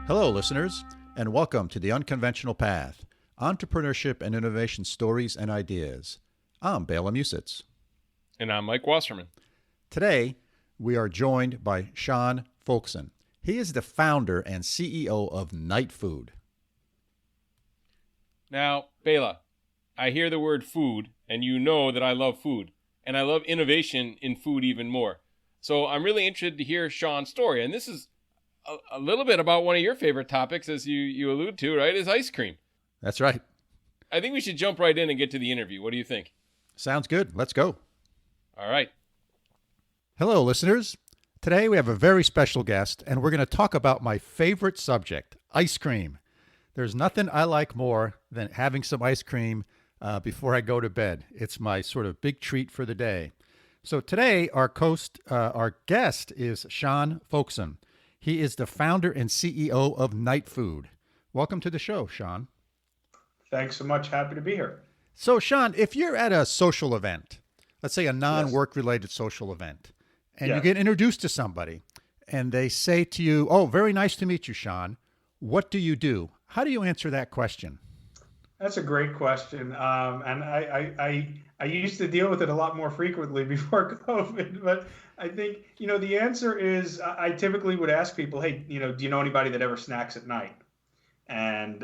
Hello, listeners, and welcome to The Unconventional Path, Entrepreneurship and Innovation Stories and Ideas. I'm Bela and Mike. And I'm Mike Wasserman. Today, we are joined by Sean Folkson. He is the founder and CEO of Nightfood. Now, Bela, I hear the word food, and you know that I love food, and I love innovation in food even more. So I'm really interested to hear Sean's story, and this is a little bit about one of your favorite topics, as you allude to, right, is ice cream. That's right. I think we should jump right in and get to the interview. What do you think? Sounds good. Let's go. All right. Hello, listeners. Today, we have a very special guest, and we're going to talk about my favorite subject, ice cream. There's nothing I like more than having some ice cream before I go to bed. It's my sort of big treat for the day. So today, our guest is Sean Folkson. He is the founder and CEO of Nightfood. Welcome to the show, Sean. Thanks so much. Happy to be here. So, Sean, if you're at a social event, let's say a non-work related social event, and you get introduced to somebody, and they say to you, "Oh, very nice to meet you, Sean. What do you do?" How do you answer that question? That's a great question. And I used to deal with it a lot more frequently before COVID, but I think, the answer is I typically would ask people, hey, do you know anybody that ever snacks at night? And,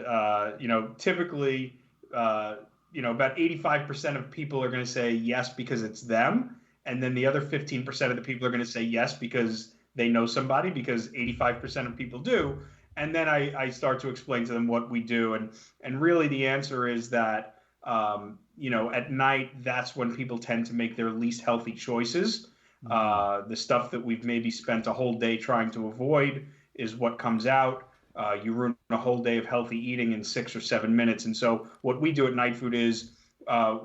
typically, about 85% of people are going to say yes because it's them. And then the other 15% of the people are going to say yes because they know somebody, because 85% of people do. And then I start to explain to them what we do. And really the answer is that, at night, that's when people tend to make their least healthy choices. The stuff that we've maybe spent a whole day trying to avoid is what comes out. You ruin a whole day of healthy eating in 6 or 7 minutes. And so what we do at Nightfood is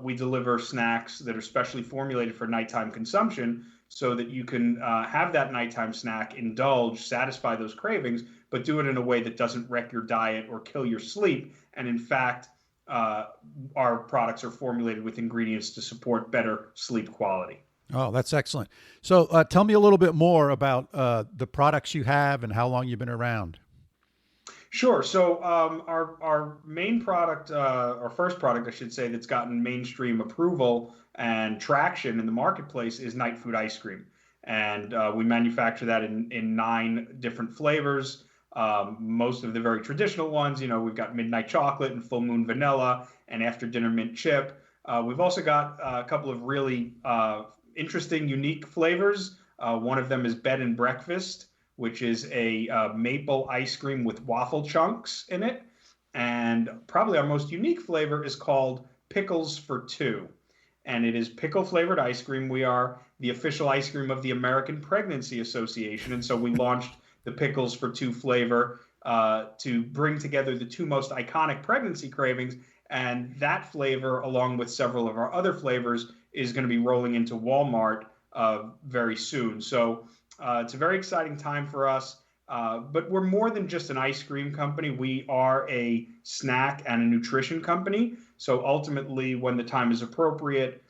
we deliver snacks that are specially formulated for nighttime consumption so that you can have that nighttime snack, indulge, satisfy those cravings, but do it in a way that doesn't wreck your diet or kill your sleep. And in fact, our products are formulated with ingredients to support better sleep quality. Oh, that's excellent. So tell me a little bit more about the products you have and how long you've been around. Sure. So our main product, our first product, I should say, that's gotten mainstream approval and traction in the marketplace is Nightfood ice cream. And we manufacture that in 9 different flavors. Most of the very traditional ones, we've got midnight chocolate and full moon vanilla and after dinner mint chip. We've also got a couple of really interesting, unique flavors. One of them is bed and breakfast, which is a maple ice cream with waffle chunks in it. And probably our most unique flavor is called Pickles for Two. And it is pickle flavored ice cream. We are the official ice cream of the American Pregnancy Association. And so we launched the Pickles for Two flavor to bring together the 2 most iconic pregnancy cravings. And that flavor, along with several of our other flavors, is going to be rolling into Walmart very soon. So it's a very exciting time for us. But we're more than just an ice cream company. We are a snack and a nutrition company. So ultimately, when the time is appropriate,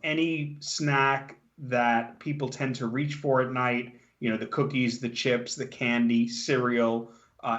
any snack that people tend to reach for at night, the cookies, the chips, the candy, cereal,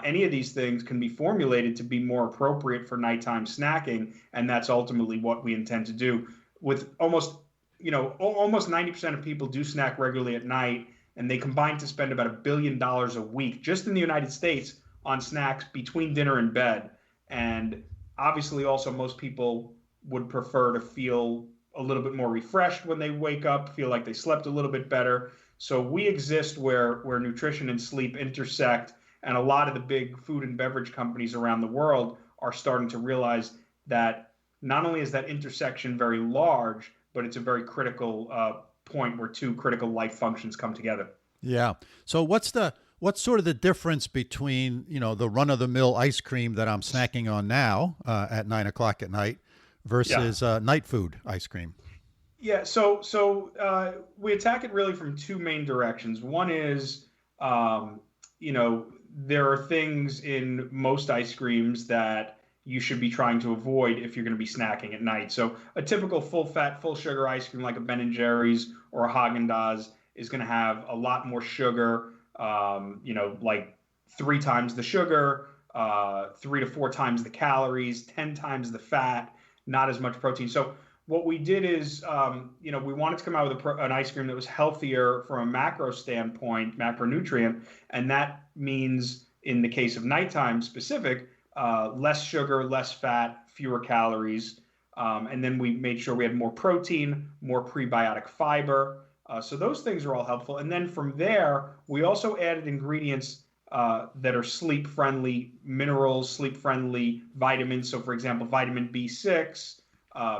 any of these things can be formulated to be more appropriate for nighttime snacking. And that's ultimately what we intend to do. With almost 90% of people do snack regularly at night, and they combine to spend about $1 billion a week just in the United States on snacks between dinner and bed. And obviously also most people would prefer to feel a little bit more refreshed when they wake up, feel like they slept a little bit better. So we exist where nutrition and sleep intersect, and a lot of the big food and beverage companies around the world are starting to realize that not only is that intersection very large, but it's a very critical point where 2 critical life functions come together. Yeah. So what's sort of the difference between, the run-of-the-mill ice cream that I'm snacking on now at 9 o'clock at night versus Nightfood ice cream? Yeah. So we attack it really from 2 main directions. One is, there are things in most ice creams that you should be trying to avoid if you're going to be snacking at night. So a typical full-fat, full-sugar ice cream like a Ben & Jerry's or a Haagen-Dazs is going to have a lot more sugar, like 3 times the sugar, 3 to 4 times the calories, 10 times the fat, not as much protein. So what we did is, we wanted to come out with an ice cream that was healthier from a macro standpoint, macronutrient, and that means in the case of nighttime specific, less sugar, less fat, fewer calories. And then we made sure we had more protein, more prebiotic fiber. So those things are all helpful. And then from there, we also added ingredients that are sleep-friendly minerals, sleep-friendly vitamins. So for example, vitamin B6,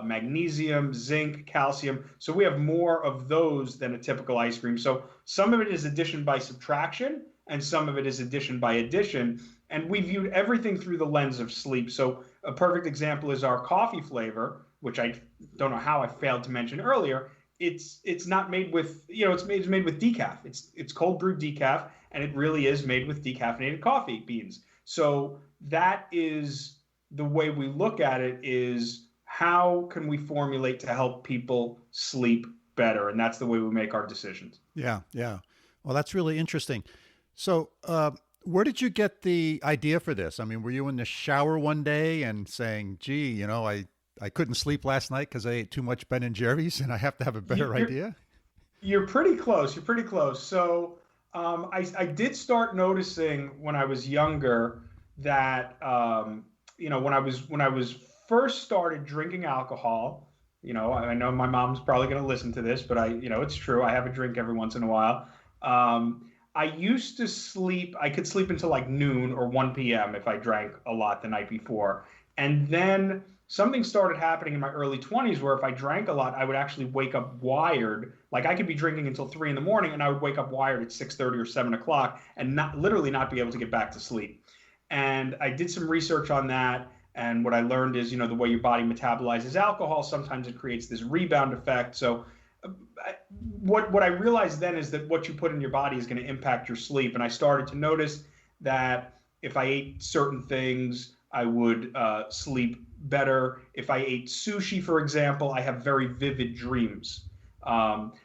magnesium, zinc, calcium. So we have more of those than a typical ice cream. So some of it is addition by subtraction, and some of it is addition by addition. And we viewed everything through the lens of sleep. So a perfect example is our coffee flavor, which I don't know how I failed to mention earlier. It's not made with, it's made with decaf. It's cold brewed decaf, and it really is made with decaffeinated coffee beans. So that is the way we look at it, is how can we formulate to help people sleep better? And that's the way we make our decisions. Yeah, yeah. Well, that's really interesting. So, where did you get the idea for this? I mean, were you in the shower one day and saying, gee, I couldn't sleep last night because I ate too much Ben and Jerry's and I have to have a better idea? You're pretty close. You're pretty close. So I did start noticing when I was younger that, when I was first started drinking alcohol, I know my mom's probably going to listen to this, but it's true. I have a drink every once in a while. I used to sleep, I could sleep until like noon or 1 p.m. if I drank a lot the night before. And then something started happening in my early 20s where if I drank a lot, I would actually wake up wired. Like I could be drinking until 3 in the morning and I would wake up wired at 6:30 or 7 o'clock and literally not be able to get back to sleep. And I did some research on that. And what I learned is, the way your body metabolizes alcohol, sometimes it creates this rebound effect. So what I realized then is that what you put in your body is going to impact your sleep. And I started to notice that if I ate certain things, I would sleep better. If I ate sushi, for example, I have very vivid dreams.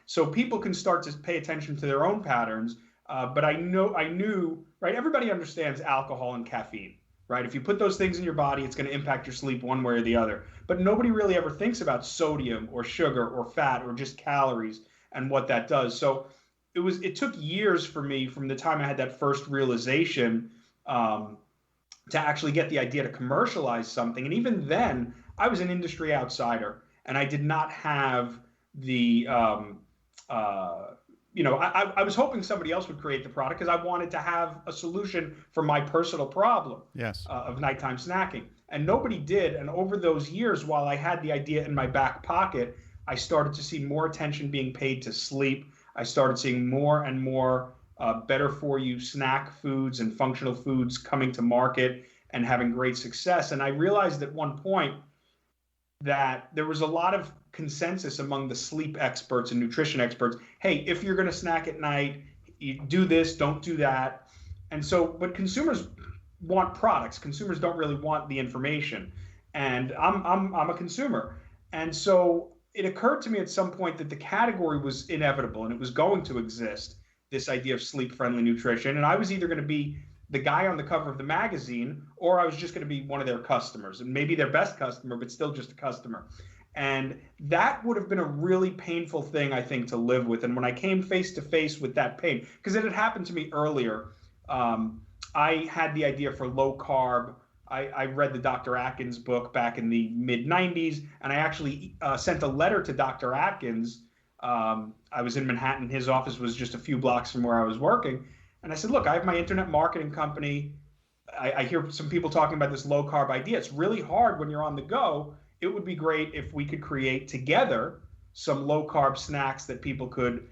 So people can start to pay attention to their own patterns. But I knew, right? Everybody understands alcohol and caffeine, right? If you put those things in your body, it's going to impact your sleep one way or the other. But nobody really ever thinks about sodium or sugar or fat or just calories and what that does. So it took years for me from the time I had that first realization to actually get the idea to commercialize something. And even then, I was an industry outsider, and I did not have the I was hoping somebody else would create the product because I wanted to have a solution for my personal problem of nighttime snacking. And nobody did. And over those years, while I had the idea in my back pocket, I started to see more attention being paid to sleep. I started seeing more and more better for you snack foods and functional foods coming to market and having great success. And I realized at one point that there was a lot of consensus among the sleep experts and nutrition experts. Hey, if you're going to snack at night, you do this, don't do that. And so, but consumers want products. Consumers don't really want the information. And I'm a consumer. And so it occurred to me at some point that the category was inevitable and it was going to exist, this idea of sleep-friendly nutrition. And I was either going to be the guy on the cover of the magazine, or I was just going to be one of their customers, and maybe their best customer, but still just a customer. And that would have been a really painful thing, I think, to live with. And when I came face to face with that pain, because it had happened to me earlier, I had the idea for low carb. I read the Dr. Atkins book back in the mid 90s, and I actually sent a letter to Dr. Atkins. I was in Manhattan. His office was just a few blocks from where I was working. And I said, look, I have my internet marketing company. I hear some people talking about this low carb idea. It's really hard when you're on the go. It would be great if we could create together some low carb snacks that people could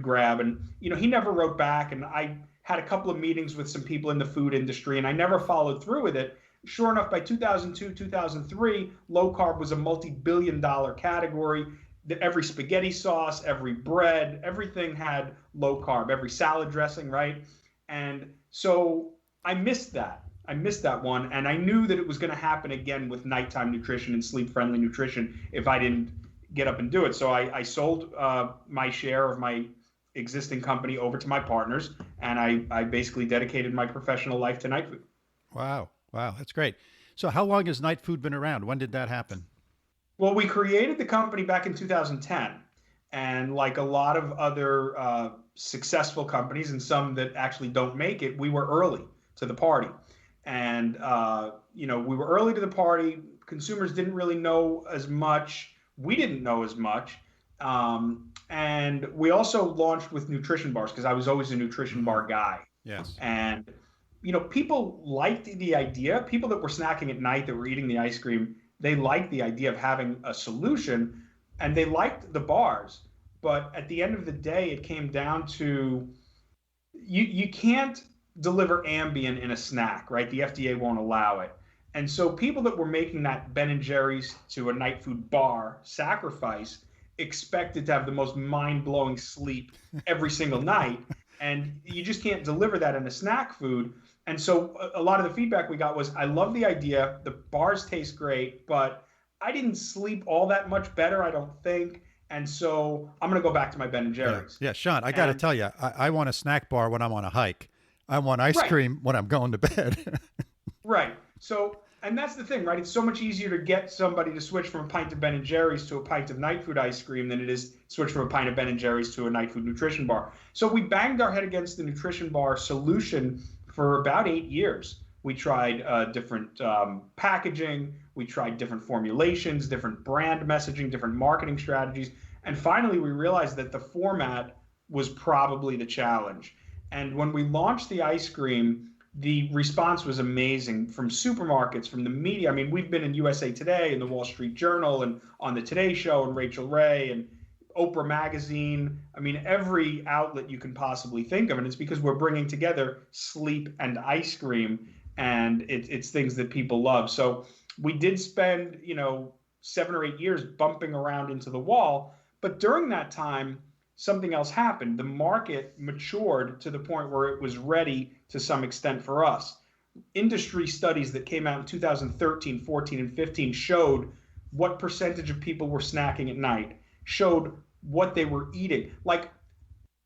grab. And, he never wrote back. And I had a couple of meetings with some people in the food industry, and I never followed through with it. Sure enough, by 2002, 2003, low carb was a multi-billion-dollar category. Every spaghetti sauce, every bread, everything had low carb, every salad dressing, right? And so I missed that. I missed that one. And I knew that it was going to happen again with nighttime nutrition and sleep-friendly nutrition if I didn't get up and do it. So I sold my share of my existing company over to my partners, and I basically dedicated my professional life to Nightfood. Wow. Wow. That's great. So how long has Nightfood been around? When did that happen? Well, we created the company back in 2010. And like a lot of other successful companies and some that actually don't make it, we were early to the party. And, we were early to the party. Consumers didn't really know as much. We didn't know as much. And we also launched with nutrition bars because I was always a nutrition bar guy. Yes. And, people liked the idea. People that were snacking at night that were eating the ice cream, they liked the idea of having a solution and they liked the bars. But at the end of the day, it came down to you can't deliver Ambien in a snack, right? The FDA won't allow it. And so people that were making that Ben and Jerry's to a Nightfood bar sacrifice expected to have the most mind-blowing sleep every single night. And you just can't deliver that in a snack food. And so a lot of the feedback we got was, I love the idea. The bars taste great, but I didn't sleep all that much better, I don't think. And so I'm going to go back to my Ben and Jerry's. Yeah. Sean, I got to tell you, I want a snack bar when I'm on a hike. I want ice cream when I'm going to bed. Right. So, and that's the thing, right? It's so much easier to get somebody to switch from a pint of Ben and Jerry's to a pint of Nightfood ice cream than it is switch from a pint of Ben and Jerry's to a Nightfood nutrition bar. So we banged our head against the nutrition bar solution for about 8 years. We tried different packaging. We tried different formulations, different brand messaging, different marketing strategies. And finally, we realized that the format was probably the challenge. And when we launched the ice cream, the response was amazing from supermarkets, from the media. I mean, we've been in USA Today and the Wall Street Journal and on the Today Show and Rachel Ray and Oprah Magazine. I mean, every outlet you can possibly think of. And it's because we're bringing together sleep and ice cream, and it's things that people love. So we did spend, 7 or 8 years bumping around into the wall. But during that time, something else happened. The market matured to the point where it was ready to some extent for us. Industry studies that came out in 2013, 14, and 15 showed what percentage of people were snacking at night, showed what they were eating. Like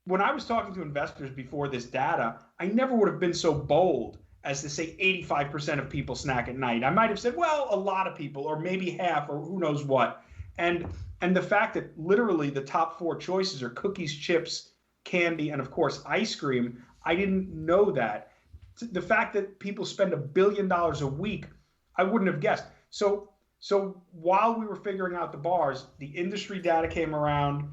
when I was talking to investors before this data, I never would have been so bold as to say 85% of people snack at night. I might have said, well, a lot of people, or maybe half, or who knows what. And the fact that literally the top 4 choices are cookies, chips, candy, and of course ice cream, I didn't know that. The fact that people spend $1 billion a week, I wouldn't have guessed. So while we were figuring out the bars, the industry data came around,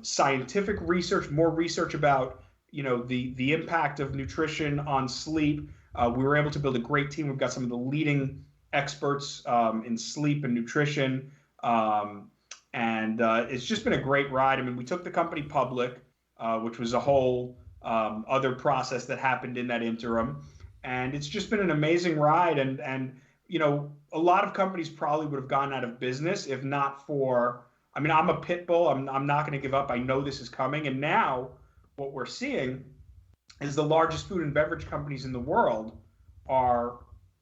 scientific research, more research about the impact of nutrition on sleep. We were able to build a great team. We've got some of the leading experts in sleep and nutrition. And it's just been a great ride. I mean, we took the company public, which was a whole other process that happened in that interim. And it's just been an amazing ride. And a lot of companies probably would have gone out of business if not for, I'm a pit bull. I'm not going to give up. I know this is coming. And now what we're seeing is the largest food and beverage companies in the world are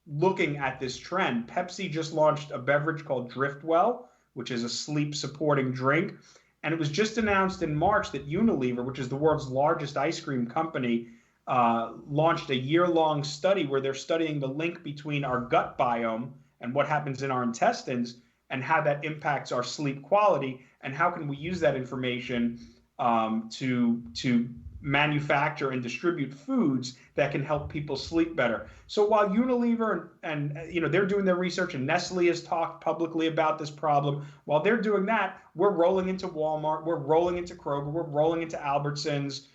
looking at this trend. Pepsi just launched a beverage called Driftwell, which is a sleep supporting drink. And it was just announced in March that Unilever, which is the world's largest ice cream company, launched a year-long study where they're studying the link between our gut biome and what happens in our intestines and how that impacts our sleep quality, and how can we use that information to manufacture and distribute foods that can help people sleep better. So while Unilever and they're doing their research, and Nestle has talked publicly about this problem, while they're doing that, we're rolling into Walmart, we're rolling into Kroger, we're rolling into Albertsons,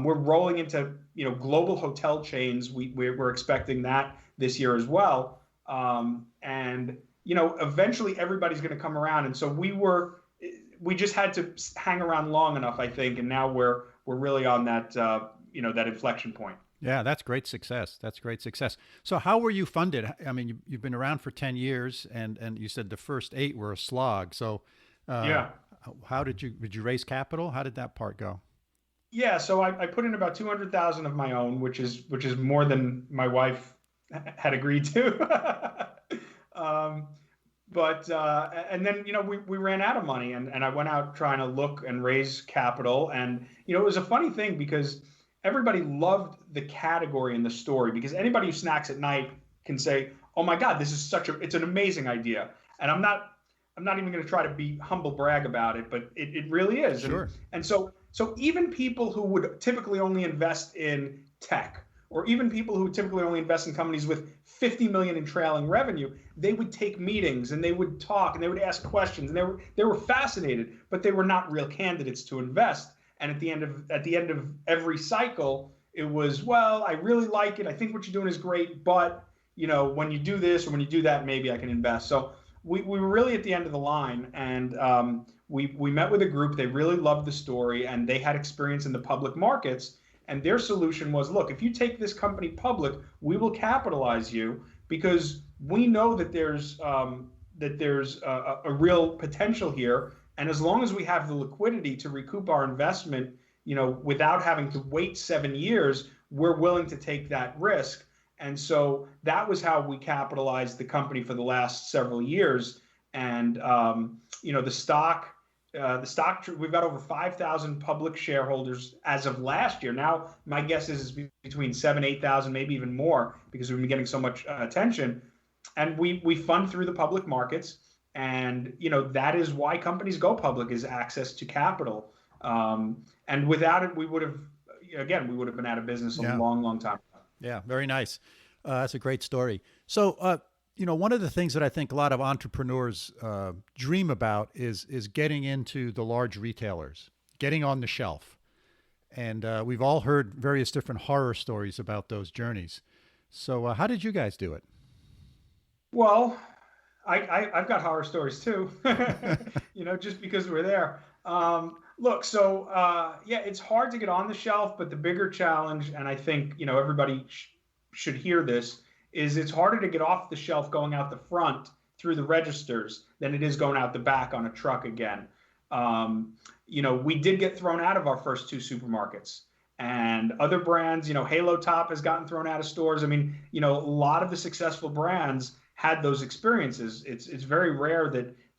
we're rolling into global hotel chains. We're expecting that this year as well, and eventually everybody's going to come around. And so we just had to hang around long enough, I think, and now we're really on that that inflection point. Yeah, that's great success. That's great success. So how were you funded? I mean, you've been around for 10 years, and you said the first 8 were a slog. So yeah, how did you raise capital? How did that part go? Yeah, so I put in about 200,000 of my own, which is more than my wife had agreed to. But and then we ran out of money, and I went out trying to look and raise capital, and it was a funny thing because everybody loved the category and the story, because anybody who snacks at night can say, oh my God, this is it's an amazing idea. And I'm not even going to try to be humble brag about it, but it really is. Sure. And so even people who would typically only invest in tech, or even people who would typically only invest in companies with 50 million in trailing revenue, they would take meetings and they would talk and they would ask questions, and they were fascinated, but they were not real candidates to invest. And at the end of every cycle, it was, well, I really like it, I think what you're doing is great, but when you do this or when you do that, maybe I can invest. So we were really at the end of the line, and we met with a group. They really loved the story, and they had experience in the public markets. And their solution was, look, if you take this company public, we will capitalize you, because we know that there's a real potential here. And as long as we have the liquidity to recoup our investment, without having to wait 7 years, we're willing to take that risk. And so that was how we capitalized the company for the last several years. And the stock, we've got over 5,000 public shareholders as of last year. Now, my guess is between 7,000, 8,000, maybe even more, because we've been getting so much attention. And we fund through the public markets. And, that is why companies go public, is access to capital. And without it, we would have been out of business a long, long time ago. Yeah, very nice. That's a great story. So, one of the things that I think a lot of entrepreneurs dream about is getting into the large retailers, getting on the shelf. And we've all heard various different horror stories about those journeys. So how did you guys do it? Well, I've got horror stories too, just because we're there. Look, so it's hard to get on the shelf, but the bigger challenge, and I think everybody should hear this, is it's harder to get off the shelf going out the front through the registers than it is going out the back on a truck again. We did get thrown out of our first 2 supermarkets, and other brands, Halo Top has gotten thrown out of stores. I mean, a lot of the successful brands had those experiences. It's very rare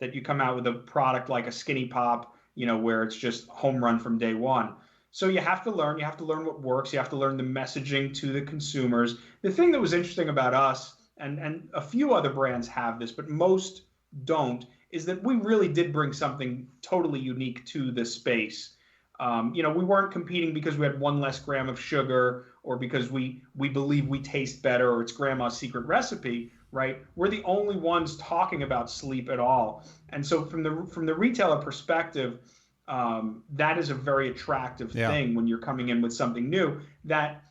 that you come out with a product like a Skinny Pop, where it's just home run from day one. So you have to learn what works. You have to learn the messaging to the consumers. The thing that was interesting about us, and a few other brands have this, but most don't, is that we really did bring something totally unique to the space. We weren't competing because we had 1 less gram of sugar, or because we believe we taste better, or it's grandma's secret recipe, right? We're the only ones talking about sleep at all. And so from the retailer perspective, that is a very attractive thing when you're coming in with something new that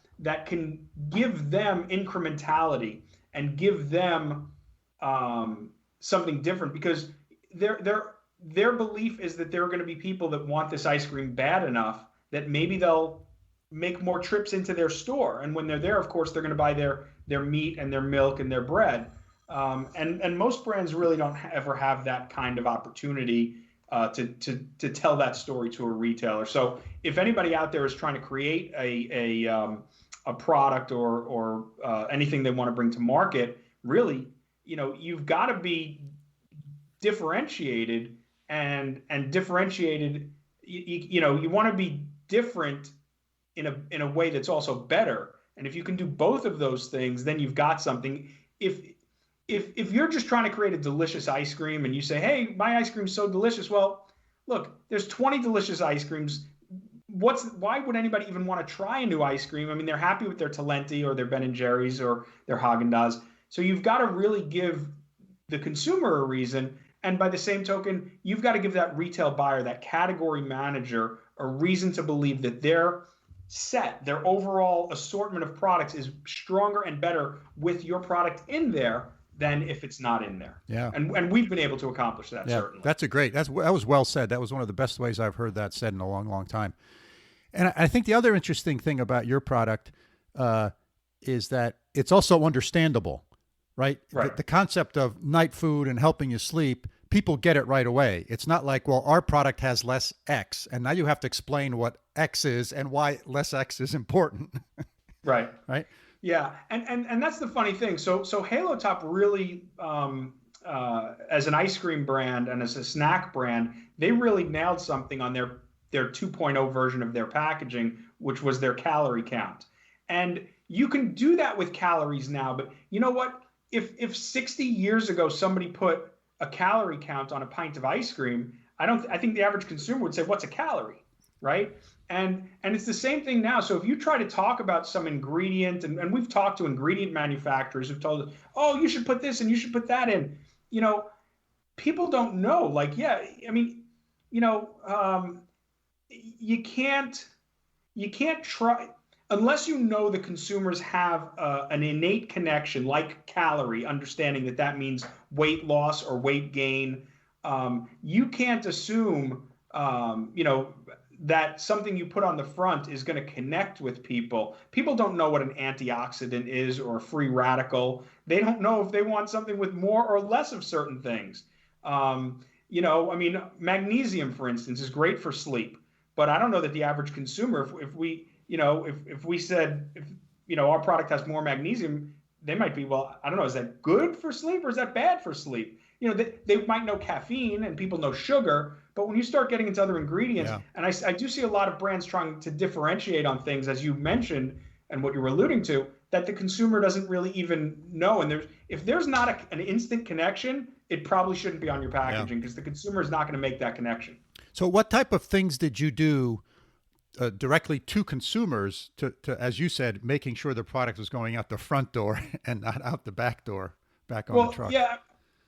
can give them incrementality and give them something different, because their belief is that there are going to be people that want this ice cream bad enough that maybe they'll make more trips into their store. And when they're there, of course, they're going to buy their meat and their milk and their bread. And most brands really don't ever have that kind of opportunity to tell that story to a retailer. So if anybody out there is trying to create a product or anything they want to bring to market, really, you've got to be differentiated and differentiated. You want to be different in a way that's also better. And if you can do both of those things, then you've got something. If you're just trying to create a delicious ice cream and you say, hey, my ice cream's so delicious, well, look, there's 20 delicious ice creams. Why would anybody even want to try a new ice cream? I mean, they're happy with their Talenti or their Ben & Jerry's or their Haagen-Dazs. So you've got to really give the consumer a reason. And by the same token, you've got to give that retail buyer, that category manager, a reason to believe that their overall assortment of products is stronger and better with your product in there than if it's not in there. Yeah. And we've been able to accomplish that, certainly. That was well said. That was one of the best ways I've heard that said in a long, long time. And I think the other interesting thing about your product is that it's also understandable, right? Right. The concept of night food and helping you sleep, people get it right away. It's not like, well, our product has less X, and now you have to explain what X is and why less X is important. Right. Right. Yeah, and that's the funny thing. So Halo Top really as an ice cream brand and as a snack brand, they really nailed something on their 2.0 version of their packaging, which was their calorie count. And you can do that with calories now, but you know what? If 60 years ago somebody put a calorie count on a pint of ice cream, I think the average consumer would say, "What's a calorie?" Right? And it's the same thing now. So if you try to talk about some ingredient, and we've talked to ingredient manufacturers who've told us, "Oh, you should put this and you should put that in," you know, people don't know. Like, yeah, I mean, you know, you can't try unless you know the consumers have an innate connection, like calorie, understanding that that means weight loss or weight gain. You can't assume, that something you put on the front is going to connect with people. People don't know what an antioxidant is or a free radical. They don't know if they want something with more or less of certain things. I mean, magnesium, for instance, is great for sleep, but I don't know that the average consumer, if we said, our product has more magnesium, they might be, well, I don't know, is that good for sleep or is that bad for sleep? They might know caffeine and people know sugar, but when you start getting into other ingredients, and I do see a lot of brands trying to differentiate on things, as you mentioned, and what you were alluding to, that the consumer doesn't really even know. And if there's not an instant connection, it probably shouldn't be on your packaging because the consumer is not going to make that connection. So what type of things did you do directly to consumers to, as you said, making sure the product was going out the front door and not out the back door, back on the truck?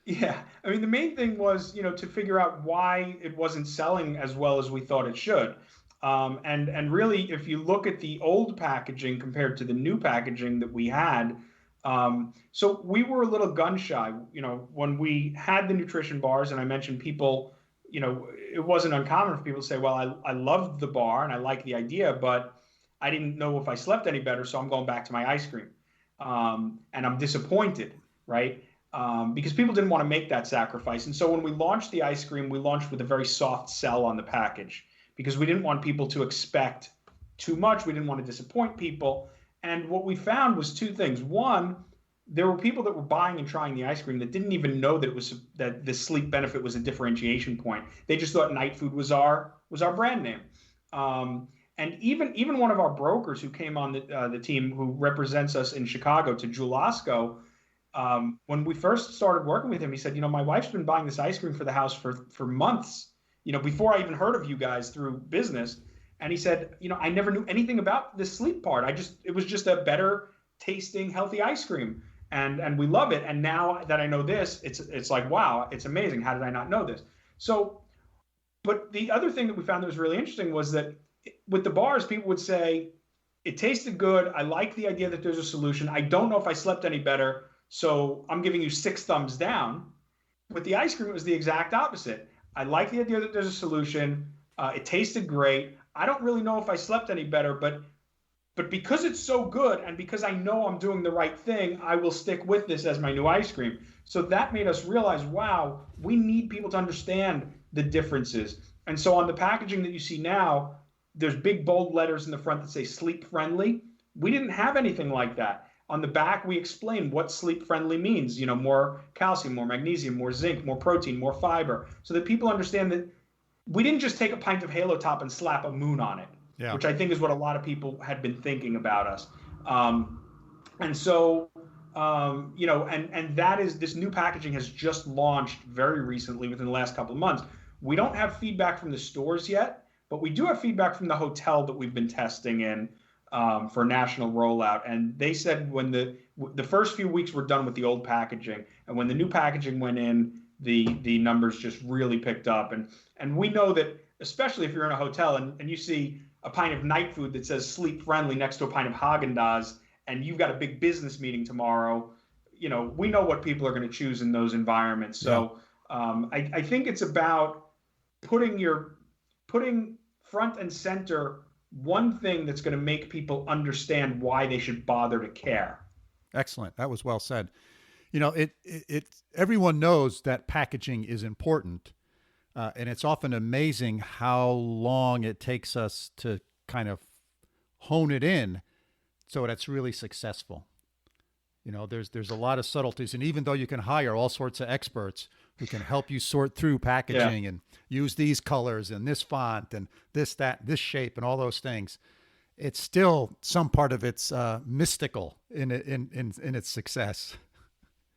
Yeah. I mean, the main thing was, to figure out why it wasn't selling as well as we thought it should. And really, if you look at the old packaging compared to the new packaging that we had, so we were a little gun shy, when we had the nutrition bars, and I mentioned people, it wasn't uncommon for people to say, well, I loved the bar and I like the idea, but I didn't know if I slept any better, so I'm going back to my ice cream. And I'm disappointed, right? Because people didn't want to make that sacrifice. And so when we launched the ice cream, we launched with a very soft sell on the package because we didn't want people to expect too much. We didn't want to disappoint people. And what we found was two things. One, there were people that were buying and trying the ice cream that didn't even know that the sleep benefit was a differentiation point. They just thought Nightfood was our brand name. And even one of our brokers who came on the team, who represents us in Chicago, to Julasco, when we first started working with him, he said, my wife's been buying this ice cream for the house for months, before I even heard of you guys through business. And he said, I never knew anything about the sleep part. It was just a better tasting, healthy ice cream. And we love it. And now that I know this, it's like, wow, it's amazing. How did I not know this? So, but the other thing that we found that was really interesting was that with the bars, people would say, it tasted good. I like the idea that there's a solution. I don't know if I slept any better, so I'm giving you 6 thumbs down. With the ice cream, it was the exact opposite. I like the idea that there's a solution. It tasted great. I don't really know if I slept any better, but because it's so good and because I know I'm doing the right thing, I will stick with this as my new ice cream. So that made us realize, wow, we need people to understand the differences. And so on the packaging that you see now, there's big bold letters in the front that say sleep friendly. We didn't have anything like that. On the back, we explain what sleep friendly means, more calcium, more magnesium, more zinc, more protein, more fiber, so that people understand that we didn't just take a pint of Halo Top and slap a moon on it, which I think is what a lot of people had been thinking about us. And so, and that is, this new packaging has just launched very recently within the last couple of months. We don't have feedback from the stores yet, but we do have feedback from the hotel that we've been testing in for national rollout. And they said when the first few weeks were done with the old packaging, and when the new packaging went in, the numbers just really picked up. And we know that, especially if you're in a hotel and you see a pint of Nightfood that says sleep friendly next to a pint of Haagen-Dazs, and you've got a big business meeting tomorrow, we know what people are going to choose in those environments. So I think it's about putting front and center one thing that's going to make people understand why they should bother to care. Excellent. That was well said. Everyone knows that packaging is important, and it's often amazing how long it takes us to kind of hone it in so that's really successful. There's a lot of subtleties, and even though you can hire all sorts of experts who can help you sort through packaging and use these colors and this font and this shape and all those things, it's still some part of it's mystical in its success.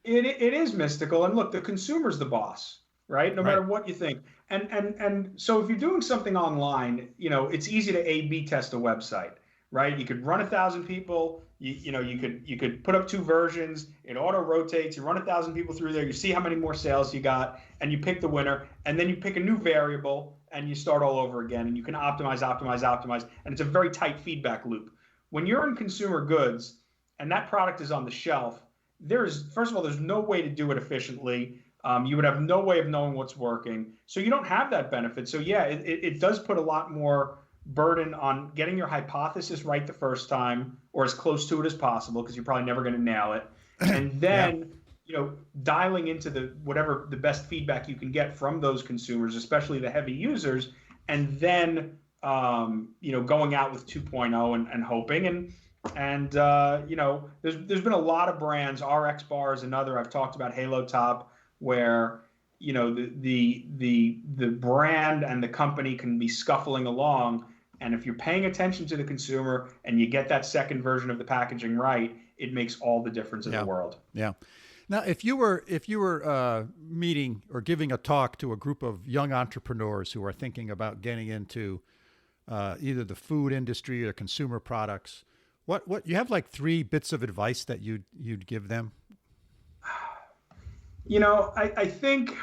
It is mystical, and look, the consumer's the boss, right? No Right. matter what you think. And so if you're doing something online, it's easy to A/B test a website, right? You could run 1,000 people. You could put up two versions. It auto rotates. You run 1,000 people through there. You see how many more sales you got, and you pick the winner. And then you pick a new variable, and you start all over again. And you can optimize, optimize, optimize. And it's a very tight feedback loop. When you're in consumer goods, and that product is on the shelf, first of all, there's no way to do it efficiently. You would have no way of knowing what's working. So you don't have that benefit. So yeah, it does put a lot more burden on getting your hypothesis right the first time, or as close to it as possible, because you're probably never going to nail it. And then, dialing into whatever the best feedback you can get from those consumers, especially the heavy users, and then, going out with 2.0 and hoping. And there's been a lot of brands. RX Bar is another. I've talked about Halo Top, where the brand and the company can be scuffling along, and if you're paying attention to the consumer and you get that second version of the packaging right, it makes all the difference in the world. Yeah. Now, if you were meeting or giving a talk to a group of young entrepreneurs who are thinking about getting into either the food industry or consumer products, what you have like 3 bits of advice that you'd give them? I think,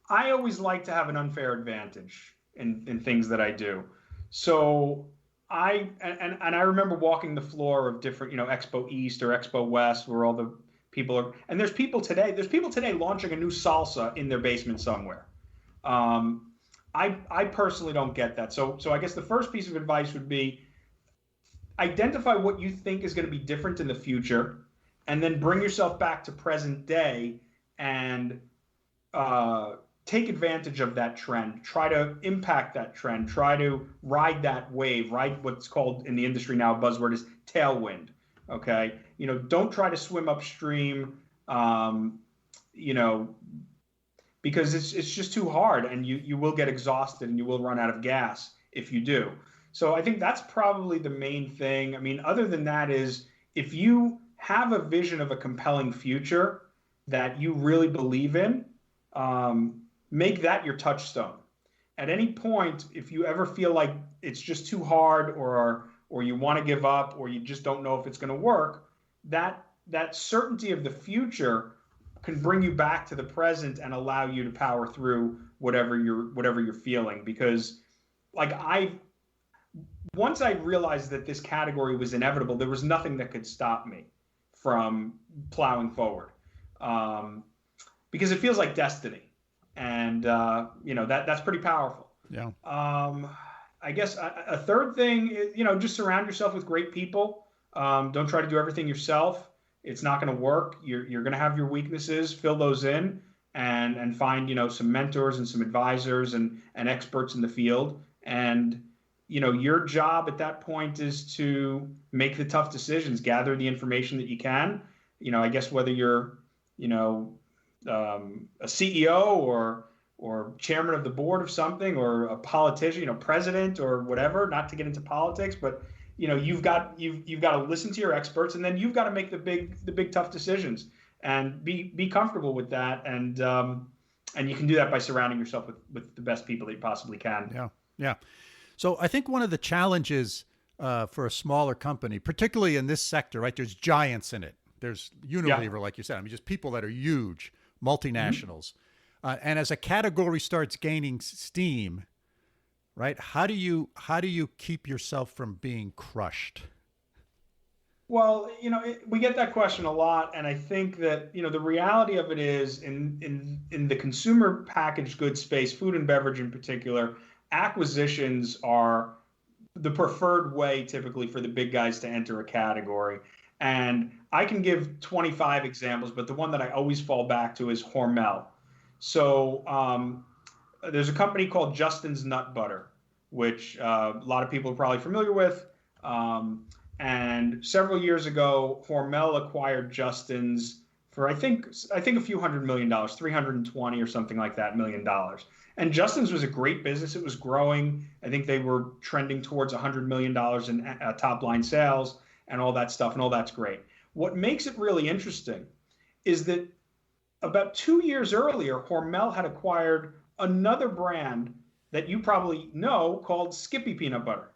I always like to have an unfair advantage in things that I do. So I remember walking the floor of different, Expo East or Expo West, where all the people are, and there's people today launching a new salsa in their basement somewhere. I personally don't get that. So I guess the first piece of advice would be, identify what you think is going to be different in the future, and then bring yourself back to present day and take advantage of that trend. Try to impact that trend. Try to ride that wave. Ride what's called in the industry now, a buzzword is tailwind. Okay, don't try to swim upstream. Because it's just too hard, and you will get exhausted and you will run out of gas if you do. So I think that's probably the main thing. Other than that is, if you have a vision of a compelling future that you really believe in, make that your touchstone. At any point, if you ever feel like it's just too hard, or you want to give up, or you just don't know if it's going to work, that certainty of the future can bring you back to the present and allow you to power through whatever you're feeling. Because once I realized that this category was inevitable, there was nothing that could stop me from plowing forward, because it feels like destiny, and that's pretty powerful. Yeah. I guess a third thing is, just surround yourself with great people. Don't try to do everything yourself. It's not going to work. You're going to have your weaknesses. Fill those in, and find some mentors and some advisors and experts in the field. And your job at that point is to make the tough decisions, gather the information that you can. I guess whether you're, a CEO or chairman of the board of something, or a politician, president or whatever, not to get into politics, but you've got to listen to your experts, and then you've got to make the big tough decisions, and be comfortable with that. And you can do that by surrounding yourself with the best people that you possibly can. Yeah. Yeah. So I think one of the challenges for a smaller company, particularly in this sector, right? There's giants in it. There's Unilever, like you said. Just people that are huge, multinationals. And as a category starts gaining steam, right? How do you keep yourself from being crushed? Well, we get that question a lot, and I think that the reality of it is, in the consumer packaged goods space, food and beverage in particular, acquisitions are the preferred way typically for the big guys to enter a category. And I can give 25 examples, but the one that I always fall back to is Hormel. So there's a company called Justin's Nut Butter, which a lot of people are probably familiar with. And several years ago, Hormel acquired Justin's for I think a few $100 million, 320 or something like that $1 million. And Justin's was a great business. It was growing. I think they were trending towards $100 million in top line sales and all that stuff, and all that's great. What makes it really interesting is that about 2 years earlier, Hormel had acquired another brand that you probably know called Skippy Peanut Butter.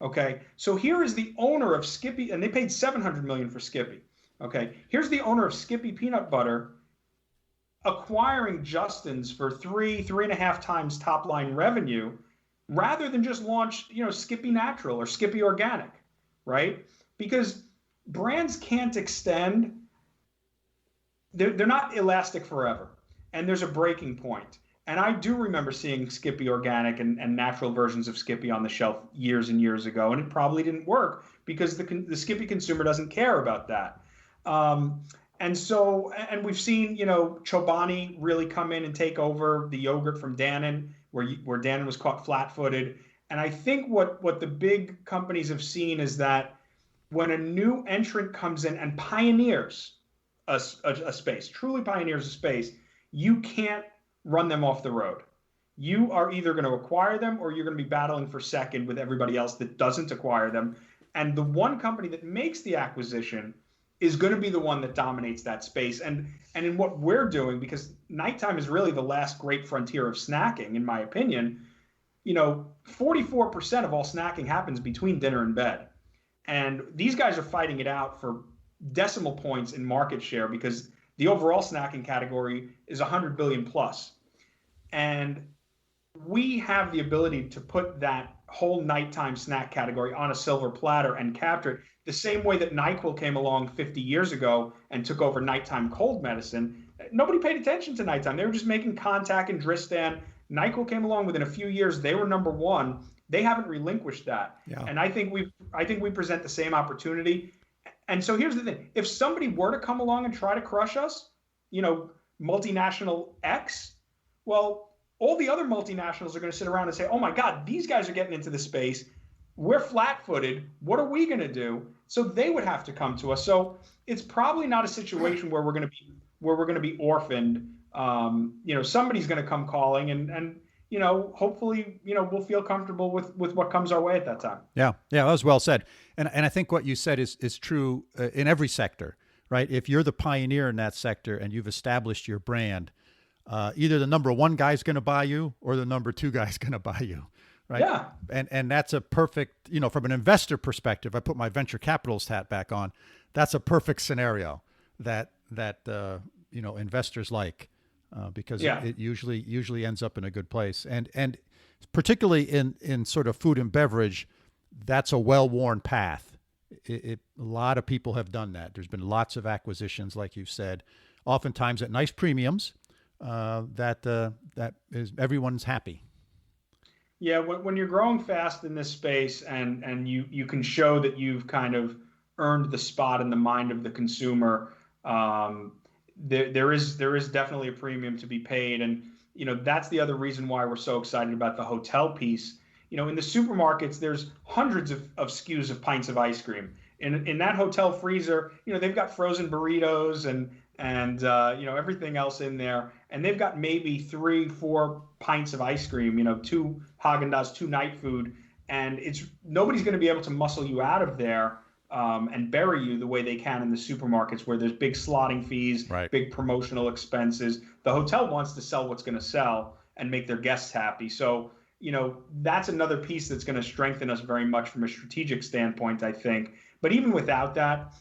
Okay, so here is the owner of Skippy, and they paid $700 million for Skippy. Okay, here's the owner of Skippy Peanut Butter acquiring Justin's for 3.5 times top line revenue, rather than just launch, Skippy Natural or Skippy Organic, right? Because brands can't extend, they're not elastic forever, and there's a breaking point. And I do remember seeing Skippy Organic and natural versions of Skippy on the shelf years and years ago, and it probably didn't work because the Skippy consumer doesn't care about that. And we've seen, Chobani really come in and take over the yogurt from Dannon, where Dannon was caught flat-footed. And I think what the big companies have seen is that when a new entrant comes in and pioneers a space, truly pioneers a space, you can't run them off the road. You are either going to acquire them, or you're going to be battling for second with everybody else that doesn't acquire them. And the one company that makes the acquisition is going to be the one that dominates that space. And in what we're doing, because nighttime is really the last great frontier of snacking, in my opinion, 44% of all snacking happens between dinner and bed. And these guys are fighting it out for decimal points in market share, because the overall snacking category is 100 billion plus. And we have the ability to put that whole nighttime snack category on a silver platter and capture it the same way that NyQuil came along 50 years ago and took over nighttime cold medicine. Nobody paid attention to nighttime. They were just making Contac and Dristan. NyQuil came along within a few years. They were number one. They haven't relinquished that. Yeah. And I think we present the same opportunity. And so here's the thing. If somebody were to come along and try to crush us, multinational X, well, all the other multinationals are going to sit around and say, oh my God, these guys are getting into the space. We're flat-footed. What are we going to do? So they would have to come to us. So it's probably not a situation where we're going to be orphaned. Somebody's going to come calling, and hopefully, we'll feel comfortable with what comes our way at that time. Yeah, that was well said. And I think what you said is true in every sector, right? If you're the pioneer in that sector and you've established your brand, either the number one guy's going to buy you or the number two guy's going to buy you, right? Yeah. And that's a perfect, from an investor perspective, I put my venture capitalist hat back on. That's a perfect scenario that investors like. Because it usually ends up in a good place. And particularly in sort of food and beverage, that's a well-worn path. A lot of people have done that. There's been lots of acquisitions, like you said, oftentimes at nice premiums that is everyone's happy. Yeah, when you're growing fast in this space and you can show that you've kind of earned the spot in the mind of the consumer, there is definitely a premium to be paid. And, that's the other reason why we're so excited about the hotel piece. In the supermarkets, there's hundreds of SKUs of pints of ice cream. In that hotel freezer, they've got frozen burritos and everything else in there. And they've got maybe 3-4 pints of ice cream, 2 Haagen-Dazs, 2 Nightfood. And nobody's going to be able to muscle you out of there and bury you the way they can in the supermarkets, where there's big slotting fees, right, big promotional expenses. The hotel wants to sell what's going to sell and make their guests happy. So, that's another piece that's going to strengthen us very much from a strategic standpoint, I think. But even without that,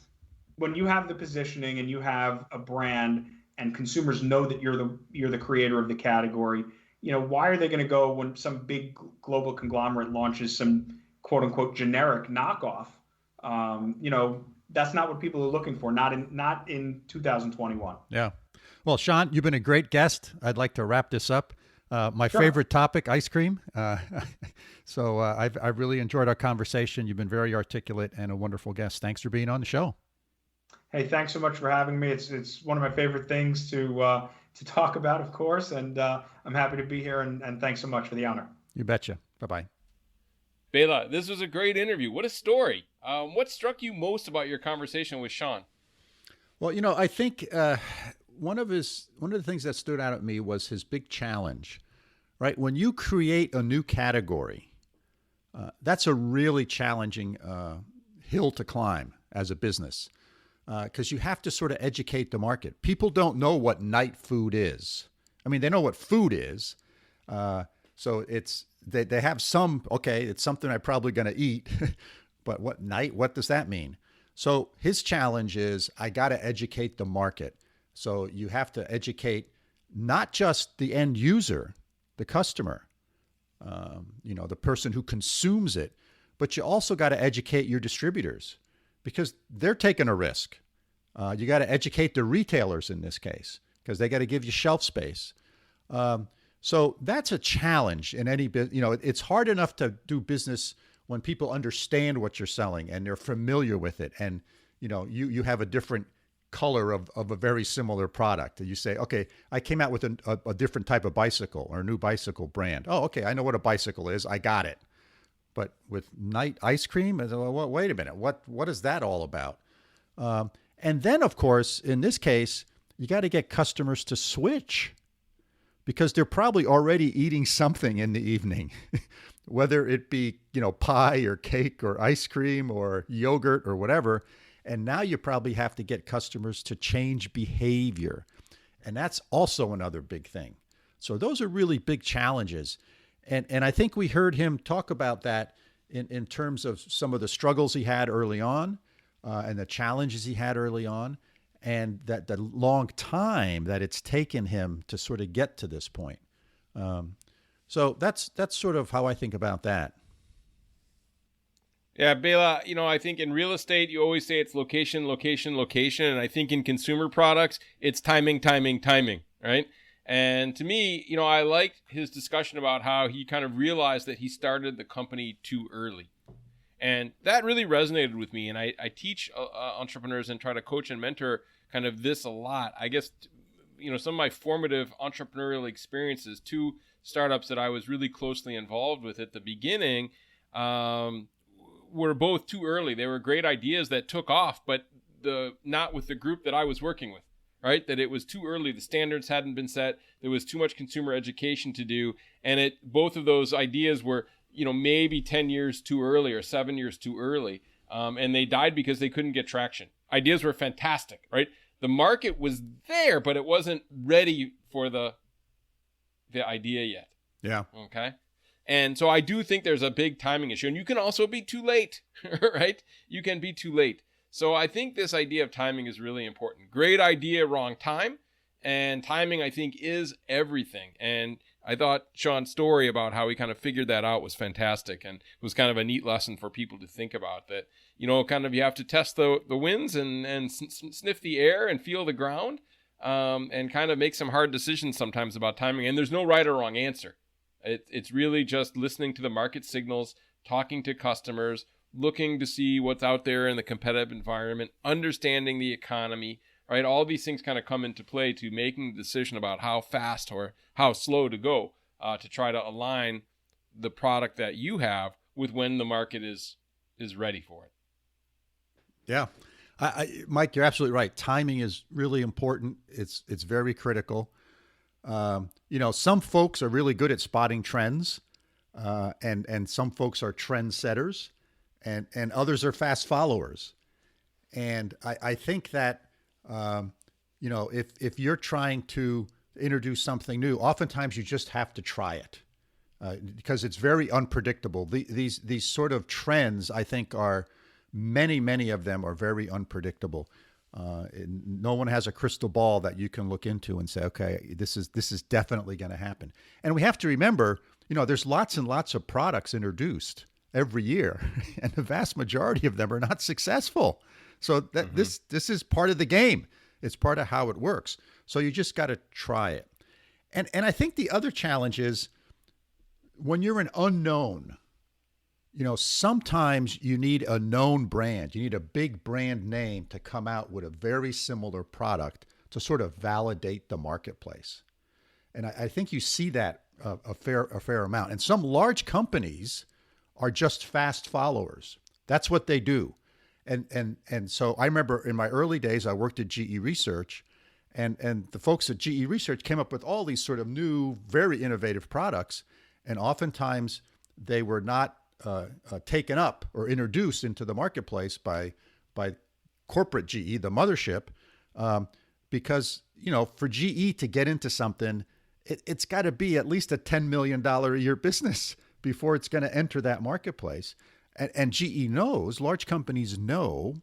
when you have the positioning and you have a brand and consumers know that you're the creator of the category, why are they going to go when some big global conglomerate launches some quote unquote generic knockoff? That's not what people are looking for. Not in 2021. Yeah. Well, Sean, you've been a great guest. I'd like to wrap this up. My favorite topic, ice cream. So I've really enjoyed our conversation. You've been very articulate and a wonderful guest. Thanks for being on the show. Hey, thanks so much for having me. It's one of my favorite things to talk about, of course, and I'm happy to be here. And thanks so much for the honor. You betcha. Bye-bye. Bela, this was a great interview. What a story. What struck you most about your conversation with Sean? Well, I think one of the things that stood out at me was his big challenge, right? When you create a new category, that's a really challenging hill to climb as a business, because you have to sort of educate the market. People don't know what night food is. I mean, they know what food is, so they have some. Okay, it's something I'm probably going to eat, but what does that mean? So his challenge is, I got to educate the market. So you have to educate not just the end user, the customer, the person who consumes it, but you also got to educate your distributors, because they're taking a risk. You got to educate the retailers in this case, because they got to give you shelf space. So that's a challenge in any business. It's hard enough to do business when people understand what you're selling and they're familiar with it, and you have a different color of a very similar product. And you say, okay, I came out with a different type of bicycle or a new bicycle brand. Oh, okay, I know what a bicycle is. I got it. But with night ice cream, well, wait a minute, what is that all about? And then, of course, in this case, you got to get customers to switch, because they're probably already eating something in the evening, whether it be, pie or cake or ice cream or yogurt or whatever. And now you probably have to get customers to change behavior. And that's also another big thing. So those are really big challenges. And I think we heard him talk about that in terms of some of the struggles he had early on, and the challenges he had early on, and that the long time that it's taken him to sort of get to this point. So that's sort of how I think about that. Yeah, Bela, I think in real estate, you always say it's location, location, location. And I think in consumer products, it's timing, timing, timing, right? And to me, I liked his discussion about how he kind of realized that he started the company too early. And that really resonated with me. And I teach entrepreneurs and try to coach and mentor kind of this a lot. I guess, some of my formative entrepreneurial experiences, two startups that I was really closely involved with at the beginning, were both too early. They were great ideas that took off, but not with the group that I was working with, right? That it was too early. The standards hadn't been set. There was too much consumer education to do. And both of those ideas were, maybe 10 years too early or 7 years too early. And they died because they couldn't get traction. Ideas were fantastic, right? The market was there, but it wasn't ready for the idea yet. Yeah. Okay. And so I do think there's a big timing issue, and you can also be too late, right? You can be too late. So I think this idea of timing is really important. Great idea, wrong time. And timing, I think, is everything. And I thought Sean's story about how he kind of figured that out was fantastic, and it was kind of a neat lesson for people to think about, that, kind of you have to test the winds and sniff the air and feel the ground, and kind of make some hard decisions sometimes about timing. And there's no right or wrong answer. It's really just listening to the market signals, talking to customers, looking to see what's out there in the competitive environment, understanding the economy, right? All these things kind of come into play to making the decision about how fast or how slow to go, to try to align the product that you have with when the market is ready for it. Yeah. Mike, you're absolutely right. Timing is really important. It's very critical. Some folks are really good at spotting trends, and some folks are trendsetters, and others are fast followers. And I think that, if you're trying to introduce something new, oftentimes you just have to try it, because it's very unpredictable. These sort of trends, I think, are many of them are very unpredictable. No one has a crystal ball that you can look into and say, okay, this is definitely going to happen. And we have to remember, there's lots and lots of products introduced every year, and the vast majority of them are not successful. So that this is part of the game. It's part of how it works. So you just got to try it. And I think the other challenge is, when you're an unknown, sometimes you need a known brand. You need a big brand name to come out with a very similar product to sort of validate the marketplace. And I think you see that a fair amount. And some large companies are just fast followers. That's what they do. And so I remember in my early days, I worked at GE Research, and the folks at GE Research came up with all these sort of new, very innovative products. And oftentimes they were not taken up or introduced into the marketplace by corporate GE, the mothership, because, for GE to get into something, it's got to be at least a $10 million a year business before it's going to enter that marketplace. And GE knows, large companies know,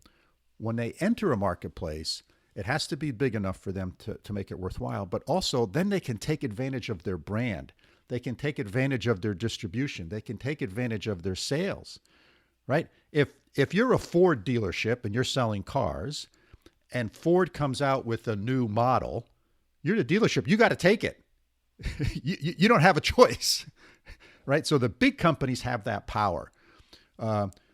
when they enter a marketplace, it has to be big enough for them to make it worthwhile. But also, then they can take advantage of their brand. They can take advantage of their distribution. They can take advantage of their sales, right? If you're a Ford dealership and you're selling cars, and Ford comes out with a new model, you're the dealership. You got to take it. You don't have a choice, right? So the big companies have that power.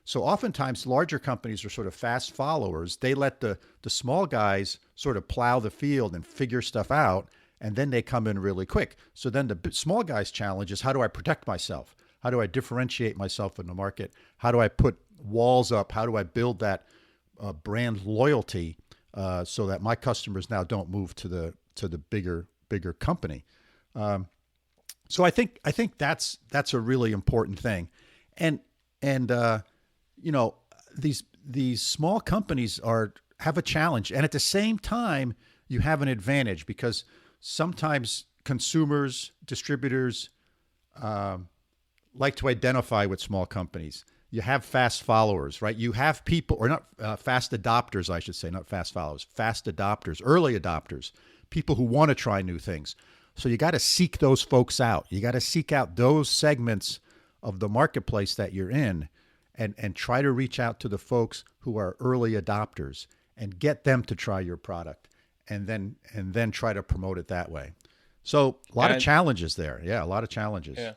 So oftentimes larger companies are sort of fast followers. They let the small guys sort of plow the field and figure stuff out, and then they come in really quick. So then the small guys' challenge is, how do I protect myself? How do I differentiate myself in the market? How do I put walls up? How do I build that brand loyalty so that my customers now don't move to the bigger company? So I think that's a really important thing, and these small companies have a challenge, and at the same time you have an advantage, because sometimes consumers, distributors like to identify with small companies. You have fast followers, right? You have people, or not fast adopters, I should say, not fast followers, fast adopters, early adopters, people who want to try new things. So you got to seek those folks out. You got to seek out those segments of the marketplace that you're in, and try to reach out to the folks who are early adopters and get them to try your product, and then try to promote it that way. So a lot of challenges there. Yeah, a lot of challenges. Yeah.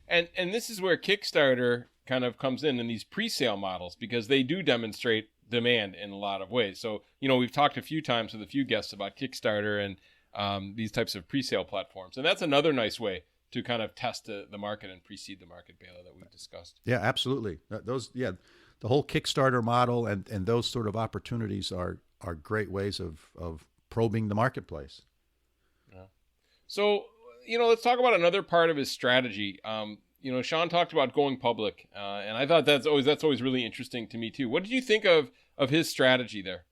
And this is where Kickstarter kind of comes in these pre-sale models, because they do demonstrate demand in a lot of ways. So, we've talked a few times with a few guests about Kickstarter and these types of pre-sale platforms. And that's another nice way to kind of test the market and precede the market, Bela, that we've discussed. Yeah, absolutely. The whole Kickstarter model and those sort of opportunities are great ways of probing the marketplace. Yeah. So, let's talk about another part of his strategy. Sean talked about going public, and I thought that's always really interesting to me too. What did you think of his strategy there?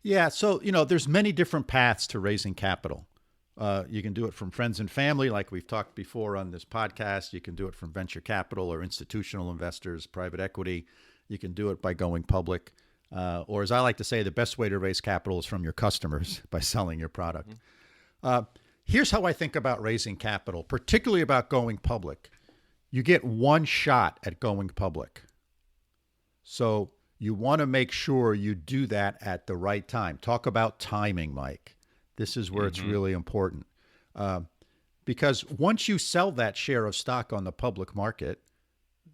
Yeah, so there's many different paths to raising capital. You can do it from friends and family, like we've talked before on this podcast. You can do it from venture capital or institutional investors, private equity. You can do it by going public. Or as I like to say, the best way to raise capital is from your customers by selling your product. Mm-hmm. Here's how I think about raising capital, particularly about going public. You get one shot at going public. So you want to make sure you do that at the right time. Talk about timing, Mike. This is where it's really important. Because once you sell that share of stock on the public market,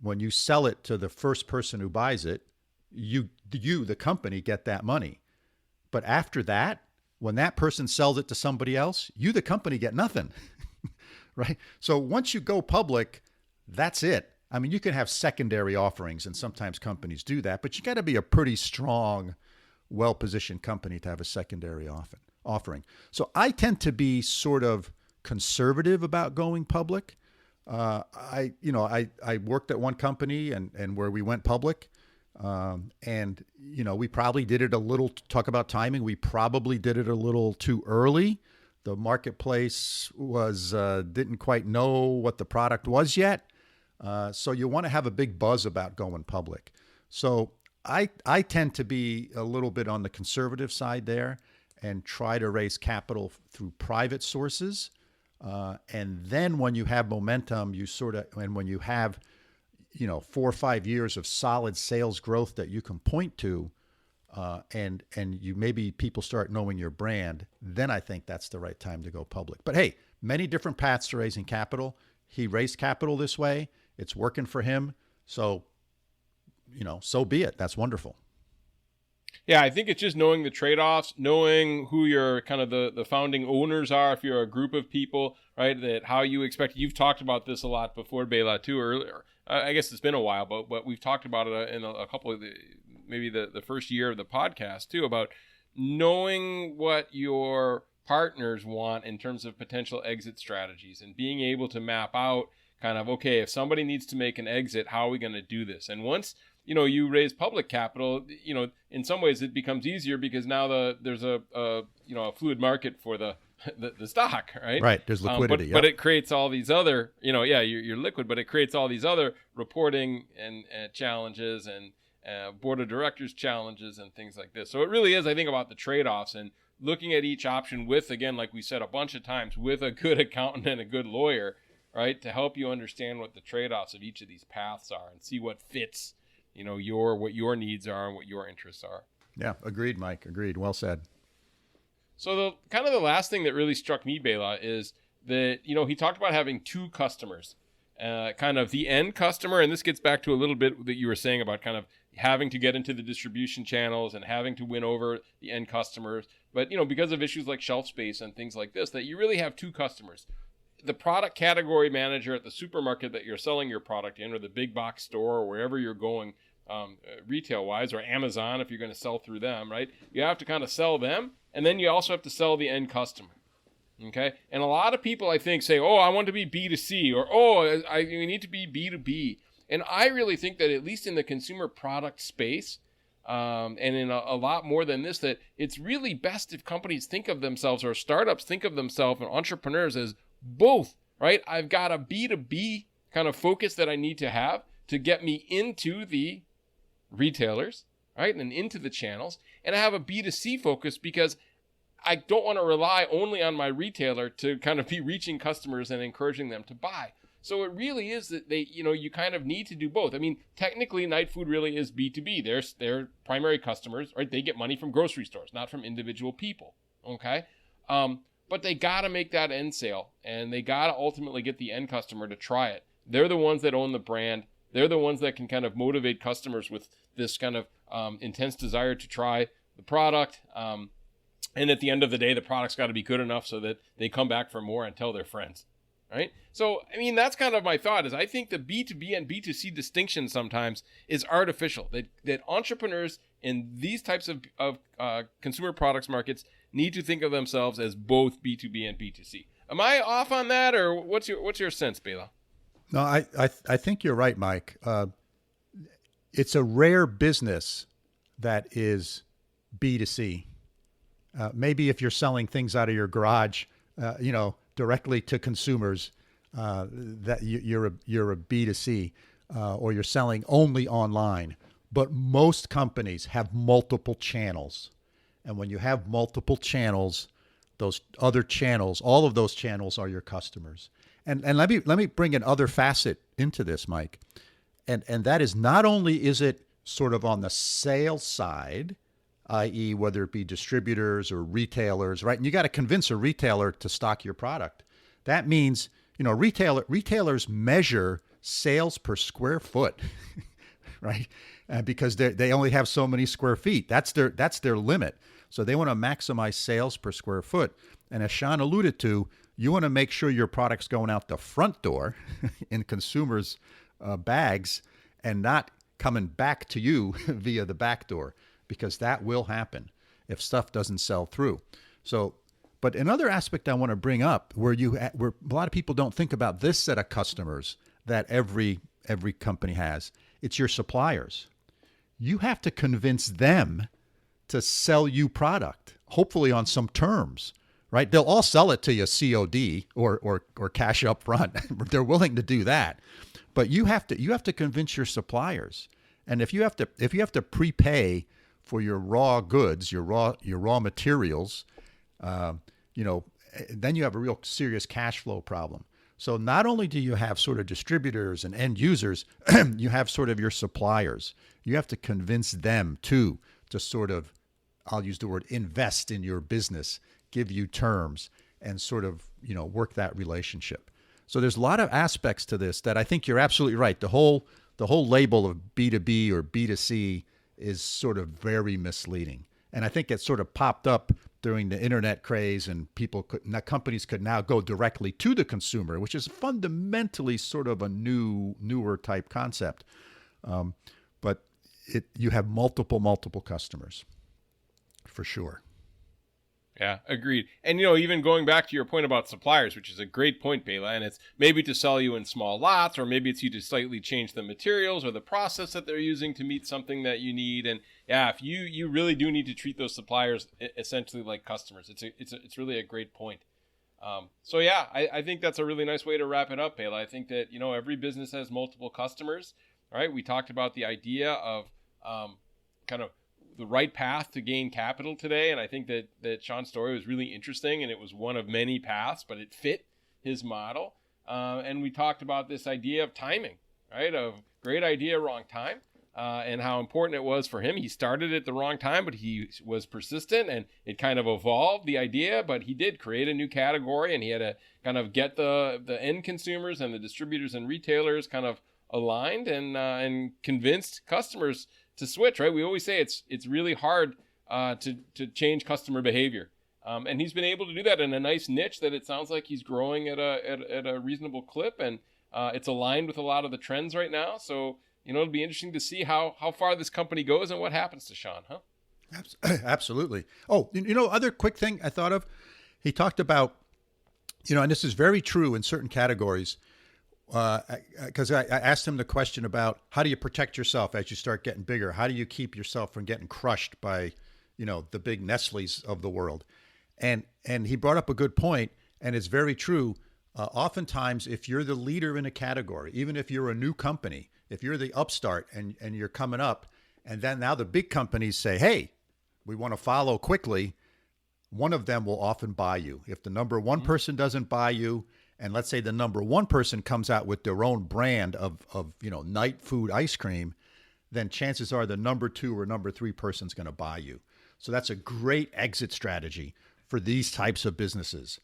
when you sell it to the first person who buys it, you, the company, get that money. But after that, when that person sells it to somebody else, you, the company, get nothing, right? So once you go public, that's it. I mean, you can have secondary offerings, and sometimes companies do that, but you got to be a pretty strong, well-positioned company to have a secondary offering. So I tend to be sort of conservative about going public. I worked at one company and where we went public. And we probably did it a little, talk about timing. We probably did it a little too early. The marketplace didn't quite know what the product was yet. So you want to have a big buzz about going public. So I tend to be a little bit on the conservative side there and try to raise capital through private sources. And then when you have momentum, and when you have 4 or 5 years of solid sales growth that you can point to, and maybe people start knowing your brand, then I think that's the right time to go public. But hey, many different paths to raising capital. He raised capital this way. It's working for him. So, so be it. That's wonderful. Yeah, I think it's just knowing the trade-offs, knowing who your kind of the founding owners are, if you're a group of people, right? That how you expect. You've talked about this a lot before, Bela, too, earlier. I guess it's been a while, but we've talked about it in a couple of maybe the first year of the podcast too, about knowing what your partners want in terms of potential exit strategies and being able to map out kind of, okay, if somebody needs to make an exit, how are we going to do this? And once, you raise public capital, in some ways it becomes easier because now there's a fluid market for the stock, right? Right. There's liquidity. But it creates all these other, you're liquid, but it creates all these other reporting and challenges and board of directors challenges and things like this. So it really is, I think, about the trade-offs and looking at each option with, again, like we said a bunch of times, with a good accountant and a good lawyer, right, to help you understand what the trade-offs of each of these paths are and see what fits, what your needs are and what your interests are. Yeah, agreed, Mike. Agreed. Well said. So the last thing that really struck me, Bela, is that, he talked about having two customers, kind of the end customer. And this gets back to a little bit that you were saying about kind of having to get into the distribution channels and having to win over the end customers. But, because of issues like shelf space and things like this, that you really have two customers. The product category manager at the supermarket that you're selling your product in, or the big box store, or wherever you're going retail wise, or Amazon if you're going to sell through them, right? You have to kind of sell them, and then you also have to sell the end customer. Okay, and a lot of people, I think, say, "Oh, I want to be B2C," or "Oh, we need to be B2B." And I really think that at least in the consumer product space, and in a lot more than this, that it's really best if companies think of themselves, or startups think of themselves, and entrepreneurs as both, right? I've got a B2B kind of focus that I need to have to get me into the retailers, right, and into the channels, and I have a B2C focus because I don't want to rely only on my retailer to kind of be reaching customers and encouraging them to buy. So it really is that you kind of need to do both. I mean, technically, Nightfood really is B2B. Their primary customers, right? They get money from grocery stores, not from individual people. Okay, but they got to make that end sale, and they got to ultimately get the end customer to try it. They're the ones that own the brand. They're the ones that can kind of motivate customers with this kind of intense desire to try the product. And at the end of the day, the product's got to be good enough so that they come back for more and tell their friends. Right? So, I mean, that's kind of my thought, is I think the B2B and B2C distinction sometimes is artificial, that entrepreneurs in these types of consumer products markets need to think of themselves as both B2B and B2C. Am I off on that, or what's your sense, Bela? No, I think you're right, Mike. It's a rare business that is B2C. Maybe if you're selling things out of your garage, directly to consumers, that you're a B2C, or you're selling only online. But most companies have multiple channels, and when you have multiple channels, those other channels, all of those channels are your customers. And let me bring another facet into this, Mike, and that is, not only is it sort of on the sales side, i.e., whether it be distributors or retailers, right? And you got to convince a retailer to stock your product. That means, retailers measure sales per square foot, right? Because they only have so many square feet. That's their limit. So they want to maximize sales per square foot. And as Sean alluded to, you want to make sure your product's going out the front door in consumers' bags and not coming back to you via the back door, because that will happen if stuff doesn't sell through. So, but another aspect I want to bring up, where a lot of people don't think about this set of customers that every company has, it's your suppliers. You have to convince them to sell you product, hopefully on some terms, right? They'll all sell it to you COD or cash up front. They're willing to do that, but you have to convince your suppliers. And if you have to prepay for your raw goods, your raw materials, then you have a real serious cash flow problem. So not only do you have sort of distributors and end users, you have sort of your suppliers. You have to convince them too to sort of, I'll use the word, invest in your business, give you terms, and sort of, work that relationship. So there's a lot of aspects to this that I think you're absolutely right. The whole label of B2B or B2C is sort of very misleading. And I think it sort of popped up during the internet craze, and companies could now go directly to the consumer, which is fundamentally sort of a newer type concept. But you have multiple customers for sure. Yeah, agreed. And, even going back to your point about suppliers, which is a great point, Bela, and it's maybe to sell you in small lots, or maybe it's you to slightly change the materials or the process that they're using to meet something that you need. And yeah, if you really do need to treat those suppliers essentially like customers, it's really a great point. So yeah, I think that's a really nice way to wrap it up, Bela. I think that, every business has multiple customers, right? We talked about the idea of kind of the right path to gain capital today. And I think that Sean's story was really interesting, and it was one of many paths, but it fit his model. And we talked about this idea of timing, right? Of great idea, wrong time, and how important it was for him. He started at the wrong time, but he was persistent, and it kind of evolved the idea, but he did create a new category, and he had to kind of get the end consumers and the distributors and retailers kind of aligned and convinced customers to switch, right? We always say it's really hard to change customer behavior, and he's been able to do that in a nice niche that it sounds like he's growing at a reasonable clip, and it's aligned with a lot of the trends right now. So it'll be interesting to see how far this company goes and what happens to Sean, huh? Absolutely. Oh, other quick thing I thought of. He talked about, and this is very true in certain categories. Because I asked him the question about how do you protect yourself as you start getting bigger? How do you keep yourself from getting crushed by, the big Nestle's of the world? And he brought up a good point, and it's very true. Oftentimes, if you're the leader in a category, even if you're a new company, if you're the upstart and you're coming up, and then now the big companies say, hey, we want to follow quickly, one of them will often buy you. If the number one person doesn't buy you, and let's say the number one person comes out with their own brand of Nightfood ice cream, then chances are the number two or number three person's going to buy you. So that's a great exit strategy for these types of businesses.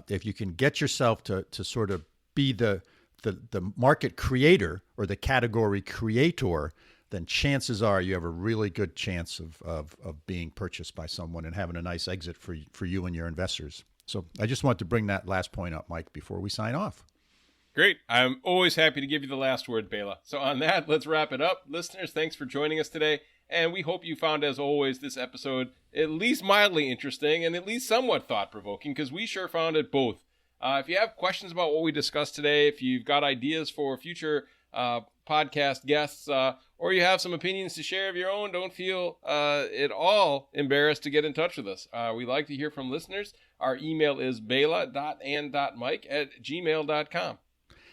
If you can get yourself to sort of be the market creator or the category creator, then chances are you have a really good chance of being purchased by someone and having a nice exit for you and your investors. So I just want to bring that last point up, Mike, before we sign off. Great. I'm always happy to give you the last word, Bela. So on that, let's wrap it up. Listeners, thanks for joining us today. And we hope you found, as always, this episode at least mildly interesting and at least somewhat thought-provoking, because we sure found it both. If you have questions about what we discussed today, if you've got ideas for future podcast guests, or you have some opinions to share of your own, don't feel at all embarrassed to get in touch with us. We like to hear from listeners. Our email is bela.and.mike@gmail.com.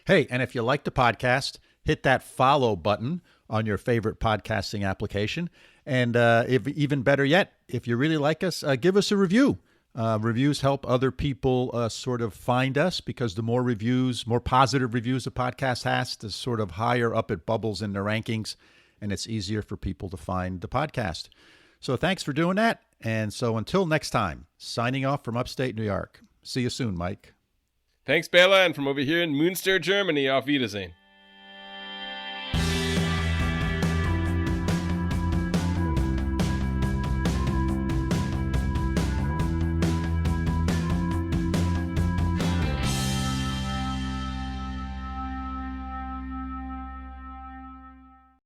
Hey, and if you like the podcast, hit that follow button on your favorite podcasting application. And if even better yet, if you really like us, give us a review. Reviews help other people sort of find us, because the more reviews, more positive reviews a podcast has, the sort of higher up it bubbles in the rankings, and it's easier for people to find the podcast. So thanks for doing that. And so until next time, signing off from upstate New York. See you soon, Mike. Thanks, Bela, and from over here in Münster, Germany, auf Wiedersehen.